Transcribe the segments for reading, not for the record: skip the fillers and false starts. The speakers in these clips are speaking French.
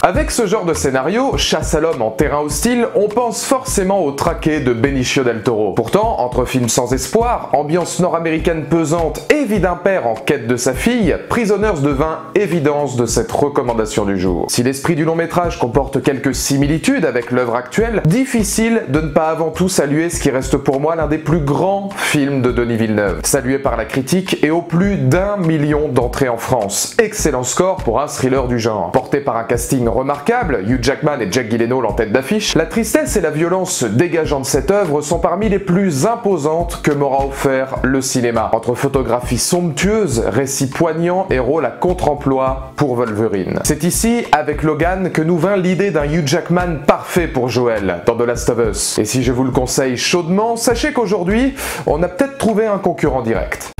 Avec ce genre de scénario, chasse à l'homme en terrain hostile, on pense forcément au traqué de Benicio del Toro. Pourtant, entre films sans espoir, ambiance nord-américaine pesante et vie d'un père en quête de sa fille, Prisoners devint évidence de cette recommandation du jour. Si l'esprit du long métrage comporte quelques similitudes avec l'œuvre actuelle, difficile de ne pas avant tout saluer ce qui reste pour moi l'un des plus grands films de Denis Villeneuve. Salué par la critique et au plus d'1 million d'entrées en France. Excellent score pour un thriller du genre. Porté par un casting remarquable, Hugh Jackman et Jake Gyllenhaal en tête d'affiche, la tristesse et la violence dégageant de cette œuvre sont parmi les plus imposantes que m'aura offert le cinéma. Entre photographie somptueuse, récit poignant et rôle à contre-emploi pour Wolverine. C'est ici, avec Logan, que nous vint l'idée d'un Hugh Jackman parfait pour Joel dans The Last of Us. Et si je vous le conseille chaudement, sachez qu'aujourd'hui, on a peut-être trouvé un concurrent direct.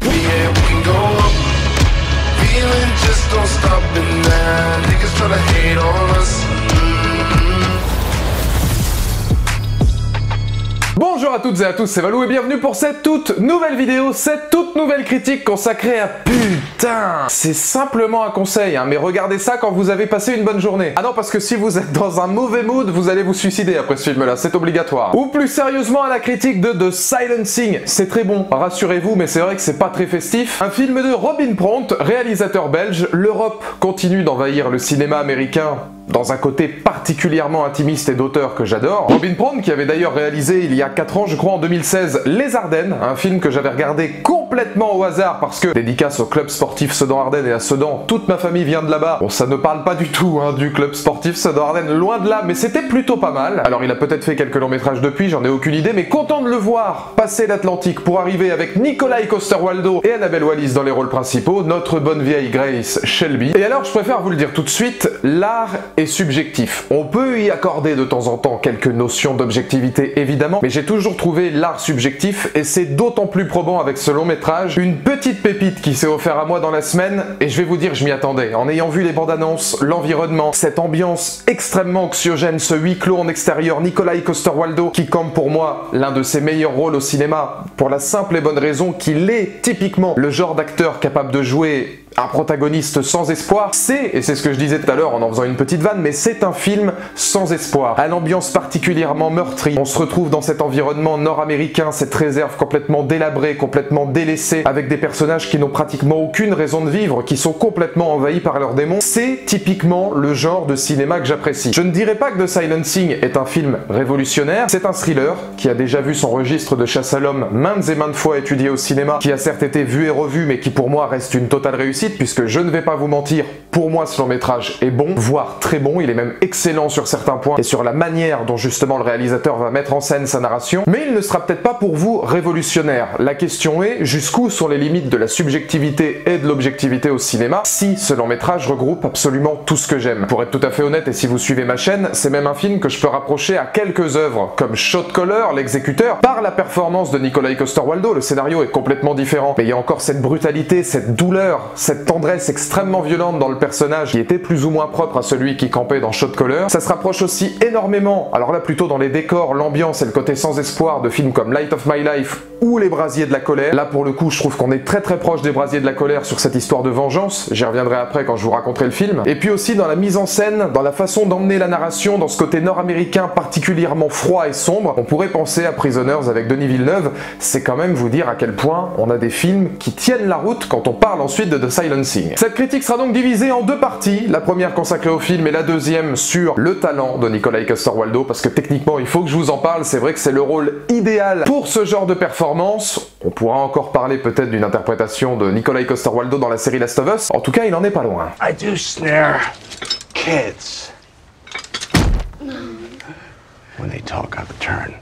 Bonjour à toutes et à tous, c'est Valou et bienvenue pour cette toute nouvelle vidéo, cette toute nouvelle critique consacrée à putain. C'est simplement un conseil, hein, mais regardez ça quand vous avez passé une bonne journée. Ah non, parce que si vous êtes dans un mauvais mood, vous allez vous suicider après ce film-là, c'est obligatoire. Ou plus sérieusement à la critique de The Silencing, c'est très bon, rassurez-vous, mais c'est vrai que c'est pas très festif. Un film de Robin Pront, réalisateur belge. L'Europe continue d'envahir le cinéma américain dans un côté particulièrement intimiste et d'auteur que j'adore. Robin Pront, qui avait d'ailleurs réalisé il y a 4 ans, je crois en 2016, Les Ardennes, un film que j'avais regardé complètement au hasard parce que, dédicace au club sportif Sedan-Ardennes et à Sedan, toute ma famille vient de là-bas. Bon, ça ne parle pas du tout hein, du club sportif Sedan-Ardennes, loin de là, mais c'était plutôt pas mal. Alors il a peut-être fait quelques longs métrages depuis, j'en ai aucune idée, mais content de le voir passer l'Atlantique pour arriver avec Nikolai Coster-Waldau et Annabelle Wallis dans les rôles principaux, notre bonne vieille Grace Shelby. Et alors je préfère vous le dire tout de suite, l'art est subjectif. On peut y accorder de temps en temps quelques notions d'objectivité évidemment, mais j'ai toujours trouvé l'art subjectif et c'est d'autant plus probant avec ce long métrage, une petite pépite qui s'est offert à moi dans la semaine et je vais vous dire je m'y attendais. En ayant vu les bandes annonces, l'environnement, cette ambiance extrêmement anxiogène, ce huis clos en extérieur, Nikolai Coster-Waldau qui campe pour moi l'un de ses meilleurs rôles au cinéma pour la simple et bonne raison qu'il est typiquement le genre d'acteur capable de jouer un protagoniste sans espoir, et c'est ce que je disais tout à l'heure en faisant une petite vanne, mais c'est un film sans espoir, à l'ambiance particulièrement meurtrie. On se retrouve dans cet environnement nord-américain, cette réserve complètement délabrée, complètement délaissée, avec des personnages qui n'ont pratiquement aucune raison de vivre, qui sont complètement envahis par leurs démons. C'est typiquement le genre de cinéma que j'apprécie. Je ne dirais pas que The Silencing est un film révolutionnaire, c'est un thriller qui a déjà vu son registre de chasse à l'homme maintes et maintes fois étudié au cinéma, qui a certes été vu et revu, mais qui pour moi reste une totale réussite, puisque je ne vais pas vous mentir, pour moi ce long métrage est bon, voire très bon, il est même excellent sur certains points et sur la manière dont justement le réalisateur va mettre en scène sa narration, mais il ne sera peut-être pas pour vous révolutionnaire. La question est, jusqu'où sont les limites de la subjectivité et de l'objectivité au cinéma si ce long métrage regroupe absolument tout ce que j'aime. Pour être tout à fait honnête et si vous suivez ma chaîne, c'est même un film que je peux rapprocher à quelques œuvres comme Shot Caller, l'exécuteur, par la performance de Nikolai Coster-Waldau. Le scénario est complètement différent, mais il y a encore cette brutalité, cette douleur, cette tendresse extrêmement violente dans le personnage qui était plus ou moins propre à celui qui campait dans Shot Caller. Ça se rapproche aussi énormément, alors là plutôt dans les décors, l'ambiance et le côté sans espoir de films comme Light of My Life ou Les Brasiers de la Colère. Là pour le coup je trouve qu'on est très proche des Brasiers de la Colère sur cette histoire de vengeance, j'y reviendrai après quand je vous raconterai le film. Et puis aussi dans la mise en scène, dans la façon d'emmener la narration, dans ce côté nord-américain particulièrement froid et sombre. On pourrait penser à Prisoners avec Denis Villeneuve, c'est quand même vous dire à quel point on a des films qui tiennent la route quand on parle ensuite de The Silencing. Cette critique sera donc divisée en deux parties, la première consacrée au film et la deuxième sur le talent de Nikolai Coster-Waldau, parce que techniquement il faut que je vous en parle, c'est vrai que c'est le rôle idéal pour ce genre de performance. On pourra encore parler peut-être d'une interprétation de Nikolai Coster-Waldau dans la série Last of Us, en tout cas il en est pas loin. I do snare kids. When they talk out of turn.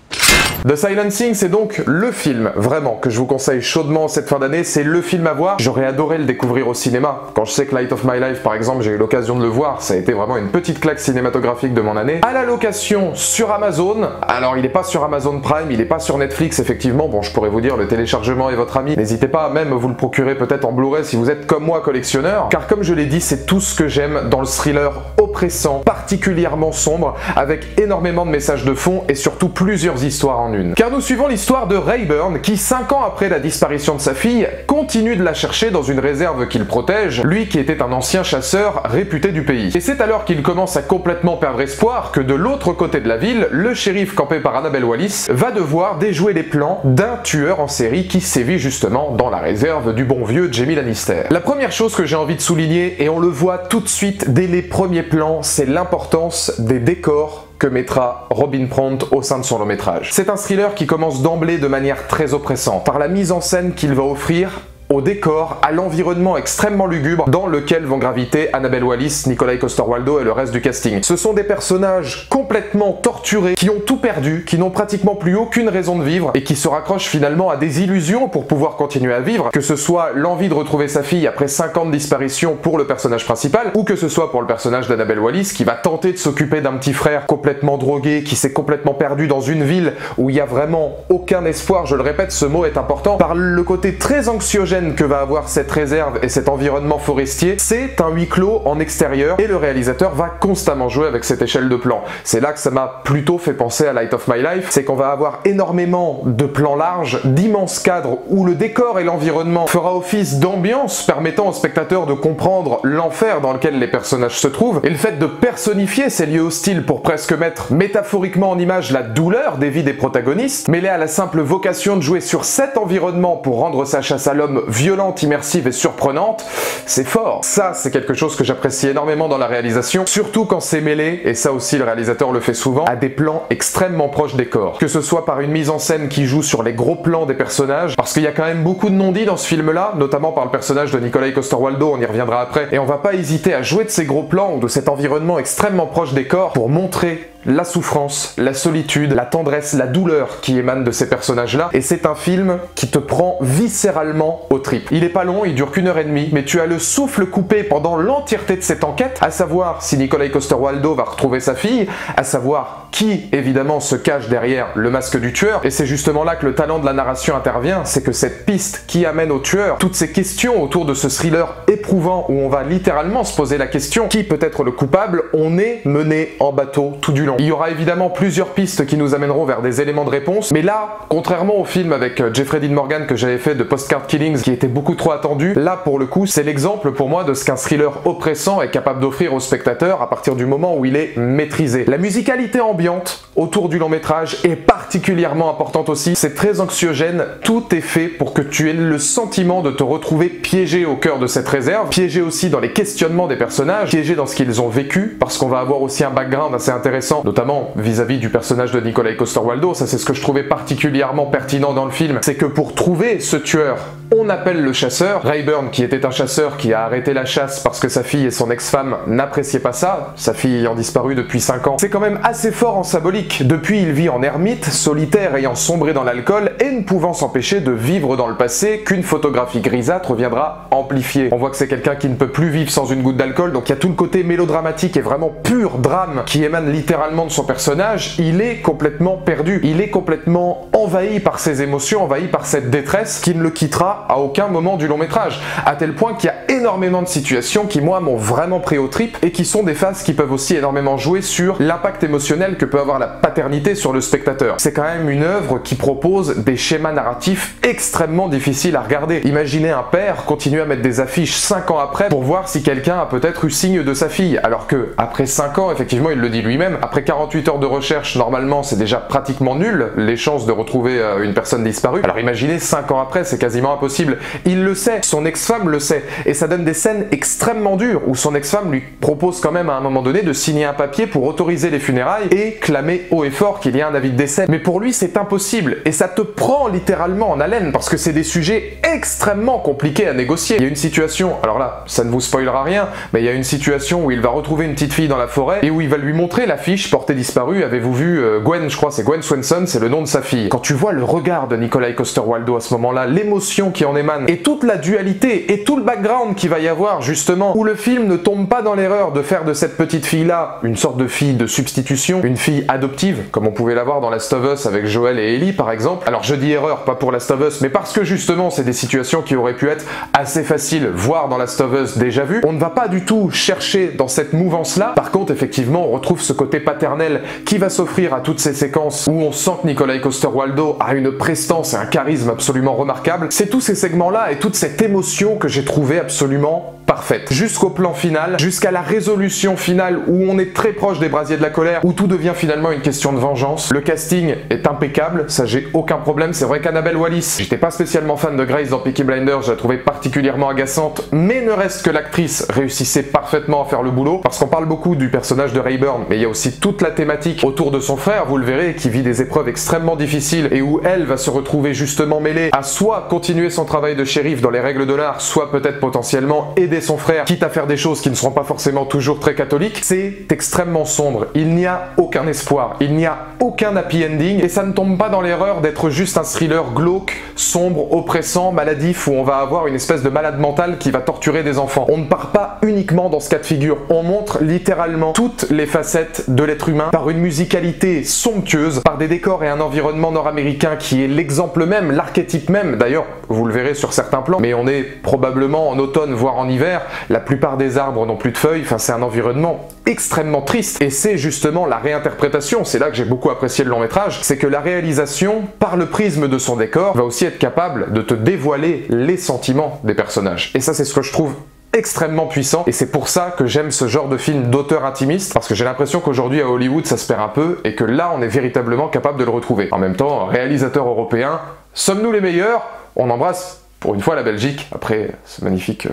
The Silencing, c'est donc le film, vraiment, que je vous conseille chaudement cette fin d'année, c'est le film à voir. J'aurais adoré le découvrir au cinéma. Quand je sais que Light of My Life, par exemple, j'ai eu l'occasion de le voir, ça a été vraiment une petite claque cinématographique de mon année. À la location sur Amazon, alors il est pas sur Amazon Prime, il est pas sur Netflix, effectivement, bon je pourrais vous dire, le téléchargement est votre ami, n'hésitez pas à même vous le procurer peut-être en Blu-ray si vous êtes comme moi collectionneur, car comme je l'ai dit, c'est tout ce que j'aime dans le thriller oppressant, particulièrement sombre, avec énormément de messages de fond et surtout plusieurs histoires en une. Car nous suivons l'histoire de Rayburn qui, 5 ans après la disparition de sa fille, continue de la chercher dans une réserve qu'il protège, lui qui était un ancien chasseur réputé du pays. Et c'est alors qu'il commence à complètement perdre espoir que de l'autre côté de la ville, le shérif campé par Annabelle Wallis va devoir déjouer les plans d'un tueur en série qui sévit justement dans la réserve du bon vieux Jaime Lannister. La première chose que j'ai envie de souligner, et on le voit tout de suite dès les premiers plans, c'est l'importance des décors que mettra Robin Pront au sein de son long métrage. C'est un thriller qui commence d'emblée de manière très oppressante, par la mise en scène qu'il va offrir au décor, à l'environnement extrêmement lugubre dans lequel vont graviter Annabelle Wallis, Nikolaj Coster-Waldau et le reste du casting. Ce sont des personnages complètement torturés, qui ont tout perdu, qui n'ont pratiquement plus aucune raison de vivre et qui se raccrochent finalement à des illusions pour pouvoir continuer à vivre, que ce soit l'envie de retrouver sa fille après 5 ans de disparition pour le personnage principal, ou que ce soit pour le personnage d'Annabelle Wallis qui va tenter de s'occuper d'un petit frère complètement drogué, qui s'est complètement perdu dans une ville où il n'y a vraiment aucun espoir. Je le répète, ce mot est important, par le côté très anxiogène que va avoir cette réserve et cet environnement forestier. C'est un huis clos en extérieur et le réalisateur va constamment jouer avec cette échelle de plans. C'est là que ça m'a plutôt fait penser à Light of My Life, c'est qu'on va avoir énormément de plans larges, d'immenses cadres où le décor et l'environnement fera office d'ambiance permettant au spectateur de comprendre l'enfer dans lequel les personnages se trouvent, et le fait de personnifier ces lieux hostiles pour presque mettre métaphoriquement en image la douleur des vies des protagonistes, mêlée à la simple vocation de jouer sur cet environnement pour rendre sa chasse à l'homme violente, immersive et surprenante, c'est fort. Ça, c'est quelque chose que j'apprécie énormément dans la réalisation, surtout quand c'est mêlé, et ça aussi le réalisateur le fait souvent, à des plans extrêmement proches des corps. Que ce soit par une mise en scène qui joue sur les gros plans des personnages, parce qu'il y a quand même beaucoup de non-dits dans ce film-là, notamment par le personnage de Nikolaj Coster-Waldau, on y reviendra après, et on va pas hésiter à jouer de ces gros plans ou de cet environnement extrêmement proche des corps pour montrer la souffrance, la solitude, la tendresse, la douleur qui émane de ces personnages-là, et c'est un film qui te prend viscéralement aux tripes. Il est pas long, il dure qu'1h30, mais tu as le souffle coupé pendant l'entièreté de cette enquête, à savoir si Nikolaj Coster-Waldau va retrouver sa fille, à savoir qui, évidemment, se cache derrière le masque du tueur, et c'est justement là que le talent de la narration intervient, c'est que cette piste qui amène au tueur, toutes ces questions autour de ce thriller éprouvant où on va littéralement se poser la question, qui peut être le coupable, on est mené en bateau tout du long. Il y aura évidemment plusieurs pistes qui nous amèneront vers des éléments de réponse, mais là, contrairement au film avec Jeffrey Dean Morgan que j'avais fait de Postcard Killings, qui était beaucoup trop attendu, là pour le coup, c'est l'exemple pour moi de ce qu'un thriller oppressant est capable d'offrir au spectateur à partir du moment où il est maîtrisé. La musicalité ambiante autour du long métrage est particulièrement importante aussi, c'est très anxiogène, tout est fait pour que tu aies le sentiment de te retrouver piégé au cœur de cette réserve, piégé aussi dans les questionnements des personnages, piégé dans ce qu'ils ont vécu, parce qu'on va avoir aussi un background assez intéressant, notamment vis-à-vis du personnage de Nikolaj Coster-Waldau. Ça, c'est ce que je trouvais particulièrement pertinent dans le film, c'est que pour trouver ce tueur, on appelle le chasseur. Rayburn, qui était un chasseur qui a arrêté la chasse parce que sa fille et son ex-femme n'appréciaient pas ça, sa fille ayant disparu depuis 5 ans. C'est quand même assez fort en symbolique. Depuis, il vit en ermite, solitaire, ayant sombré dans l'alcool et ne pouvant s'empêcher de vivre dans le passé qu'une photographie grisâtre viendra amplifier. On voit que c'est quelqu'un qui ne peut plus vivre sans une goutte d'alcool, donc il y a tout le côté mélodramatique et vraiment pur drame qui émane littéralement de son personnage. Il est complètement perdu, il est complètement envahi par ses émotions, envahi par cette détresse qui ne le quittera à aucun moment du long métrage, à tel point qu'il y a énormément de situations qui moi m'ont vraiment pris aux tripes et qui sont des phases qui peuvent aussi énormément jouer sur l'impact émotionnel que peut avoir la paternité sur le spectateur. C'est quand même une œuvre qui propose des schémas narratifs extrêmement difficiles à regarder. Imaginez un père continuer à mettre des affiches 5 ans après pour voir si quelqu'un a peut-être eu signe de sa fille, alors que après 5 ans, effectivement il le dit lui-même, après 48 heures de recherche, normalement c'est déjà pratiquement nul les chances de retrouver une personne disparue. Alors imaginez 5 ans après, c'est quasiment impossible. Il le sait, son ex-femme le sait, et ça donne des scènes extrêmement dures où son ex-femme lui propose quand même à un moment donné de signer un papier pour autoriser les funérailles et clamer haut et fort qu'il y a un avis de décès. Mais pour lui c'est impossible, et ça te prend littéralement en haleine parce que c'est des sujets extrêmement compliqués à négocier. Il y a une situation, alors là ça ne vous spoilera rien, mais il y a une situation où il va retrouver une petite fille dans la forêt et où il va lui montrer l'affiche portée disparue. Avez-vous vu Gwen, je crois c'est Gwen Swenson, c'est le nom de sa fille. Quand tu vois le regard de Nikolaj Coster-Waldau à ce moment-là, l'émotion qui en émane, et toute la dualité, et tout le background qu'il va y avoir justement, où le film ne tombe pas dans l'erreur de faire de cette petite fille-là une sorte de fille de substitution, une fille adoptive, comme on pouvait l'avoir dans Last of Us avec Joel et Ellie par exemple. Alors je dis erreur, pas pour Last of Us, mais parce que justement c'est des situations qui auraient pu être assez faciles, voire dans Last of Us déjà vu. On ne va pas du tout chercher dans cette mouvance-là. Par contre, effectivement, on retrouve ce côté paternel qui va s'offrir à toutes ces séquences où on sent que Nikolaj Coster-Waldau a une prestance et un charisme absolument remarquable. C'est tous ces segments-là et toute cette émotion que j'ai trouvé absolument parfaite. Jusqu'au plan final, jusqu'à la résolution finale où on est très proche des brasiers de la colère, où tout devient finalement une question de vengeance. Le casting est impeccable, ça j'ai aucun problème. C'est vrai qu'Annabelle Wallis, j'étais pas spécialement fan de Grace dans Peaky Blinders, je la trouvais particulièrement agaçante, mais ne reste que l'actrice réussissait parfaitement à faire le boulot, parce qu'on parle beaucoup du personnage de Rayburn, mais il y a aussi toute la thématique autour de son frère, vous le verrez, qui vit des épreuves extrêmement difficiles et où elle va se retrouver justement mêlée à soit continuer son travail de shérif dans les règles de l'art, soit peut-être potentiellement aider son frère, quitte à faire des choses qui ne seront pas forcément toujours très catholiques. C'est extrêmement sombre, il n'y a aucun espoir, il n'y a aucun happy ending, et ça ne tombe pas dans l'erreur d'être juste un thriller glauque, sombre, oppressant, maladif, où on va avoir une espèce de malade mental qui va torturer des enfants. On ne part pas uniquement dans ce cas de figure, on montre littéralement toutes les facettes de l'être humain par une musicalité somptueuse, par des décors et un environnement nord-américain qui est l'exemple même, l'archétype même. D'ailleurs, vous le verrez sur certains plans, mais on est probablement en automne, voire en hiver, la plupart des arbres n'ont plus de feuilles, enfin c'est un environnement extrêmement triste, et c'est justement la réinterprétation, c'est là que j'ai beaucoup apprécié le long métrage, c'est que la réalisation, par le prisme de son décor, va aussi être capable de te dévoiler les sentiments des personnages. Et ça c'est ce que je trouve extrêmement puissant, et c'est pour ça que j'aime ce genre de film d'auteur intimiste, parce que j'ai l'impression qu'aujourd'hui à Hollywood ça se perd un peu, et que là on est véritablement capable de le retrouver. En même temps, réalisateur européen, sommes-nous les meilleurs? On embrasse pour une fois la Belgique, après ce magnifique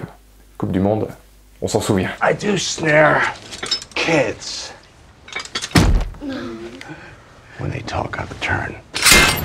Coupe du Monde, on s'en souvient. I do snare kids. When they talk out of turn.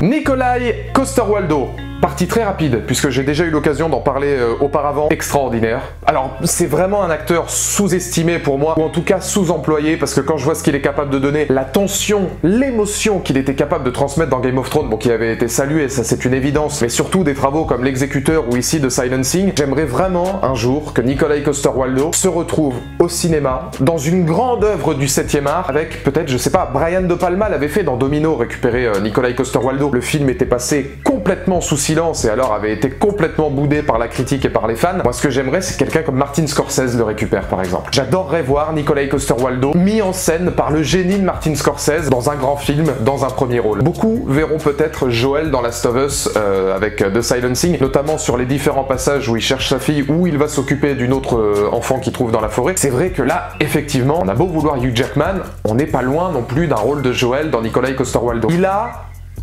Nikolaj Coster-Waldau, partie très rapide, puisque j'ai déjà eu l'occasion d'en parler auparavant, extraordinaire. Alors, c'est vraiment un acteur sous-estimé pour moi, ou en tout cas sous-employé, parce que quand je vois ce qu'il est capable de donner, la tension, l'émotion qu'il était capable de transmettre dans Game of Thrones, bon, qui avait été salué, ça c'est une évidence, mais surtout des travaux comme L'Exécuteur ou ici de Silencing, j'aimerais vraiment un jour que Nikolaj Coster-Waldau se retrouve au cinéma, dans une grande œuvre du 7e art, avec peut-être, je sais pas, Brian De Palma l'avait fait dans Domino, récupérer Nikolaj Coster-Waldau. Le film était passé complètement sous silence et alors avait été complètement boudé par la critique et par les fans. Moi ce que j'aimerais c'est que quelqu'un comme Martin Scorsese le récupère par exemple. J'adorerais voir Nikolaj Coster-Waldau mis en scène par le génie de Martin Scorsese dans un grand film, dans un premier rôle. Beaucoup verront peut-être Joel dans Last of Us avec The Silencing, notamment sur les différents passages où il cherche sa fille, où il va s'occuper d'une autre enfant qu'il trouve dans la forêt. C'est vrai que là, effectivement, on a beau vouloir Hugh Jackman, on n'est pas loin non plus d'un rôle de Joel dans Nikolaj Coster-Waldau. Il a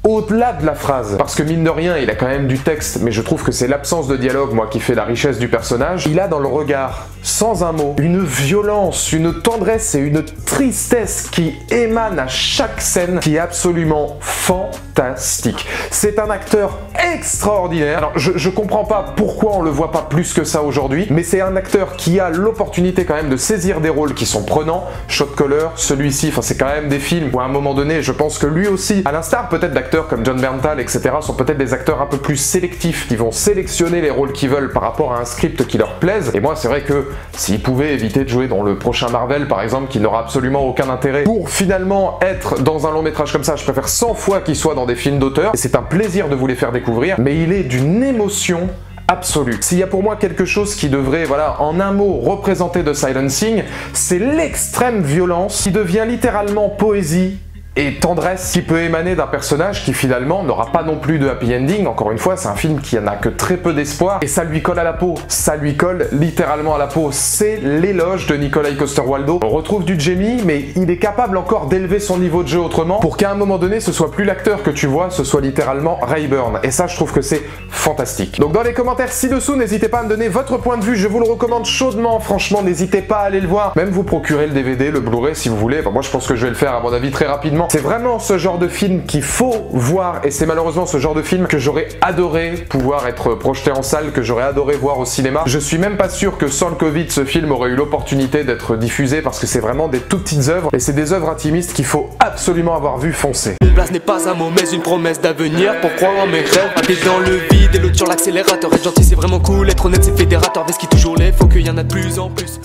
au-delà de la phrase, parce que mine de rien, il a quand même du texte, mais je trouve que c'est l'absence de dialogue, moi, qui fait la richesse du personnage. Il a dans le regard, sans un mot, une violence, une tendresse et une tristesse qui émanent à chaque scène, qui est absolument fantastique. C'est un acteur extraordinaire. Alors, je comprends pas pourquoi on le voit pas plus que ça aujourd'hui, mais c'est un acteur qui a l'opportunité quand même de saisir des rôles qui sont prenants. Shot Caller, celui-ci, enfin c'est quand même des films où à un moment donné, je pense que lui aussi, à l'instar peut-être d'acteurs comme John Bernthal, etc., sont peut-être des acteurs un peu plus sélectifs, qui vont sélectionner les rôles qu'ils veulent par rapport à un script qui leur plaise. Et moi, c'est vrai que s'ils pouvaient éviter de jouer dans le prochain Marvel, par exemple, qui n'aura absolument aucun intérêt, pour finalement être dans un long métrage comme ça, je préfère 100 fois qu'il soit dans des films d'auteur. Et c'est un plaisir de vous les faire découvrir, mais il est d'une émotion absolue. S'il y a pour moi quelque chose qui devrait, voilà, en un mot, représenter The Silencing, c'est l'extrême violence qui devient littéralement poésie et tendresse qui peut émaner d'un personnage qui finalement n'aura pas non plus de happy ending. Encore une fois, c'est un film qui n'a que très peu d'espoir et ça lui colle à la peau. Ça lui colle littéralement à la peau. C'est l'éloge de Nikolaj Coster-Waldau. On retrouve du Jamie, mais il est capable encore d'élever son niveau de jeu autrement pour qu'à un moment donné, ce soit plus l'acteur que tu vois, ce soit littéralement Rayburn. Et ça, je trouve que c'est fantastique. Donc dans les commentaires ci-dessous, n'hésitez pas à me donner votre point de vue. Je vous le recommande chaudement. Franchement, n'hésitez pas à aller le voir. Même vous procurer le DVD, le Blu-ray si vous voulez. Enfin, moi, je pense que je vais le faire à mon avis très rapidement. C'est vraiment ce genre de film qu'il faut voir et c'est malheureusement ce genre de film que j'aurais adoré pouvoir être projeté en salle, que j'aurais adoré voir au cinéma. Je suis même pas sûr que sans le Covid, ce film aurait eu l'opportunité d'être diffusé parce que c'est vraiment des toutes petites œuvres et c'est des œuvres intimistes qu'il faut absolument avoir vu foncer. Une place n'est pas un mot mais une promesse d'avenir pour croire en mes rêves. T'es dans le vide et l'autre sur l'accélérateur. Être gentil c'est vraiment cool, être honnête c'est fédérateur. Vest qui toujours l'est, faut qu'il y en a de plus en plus.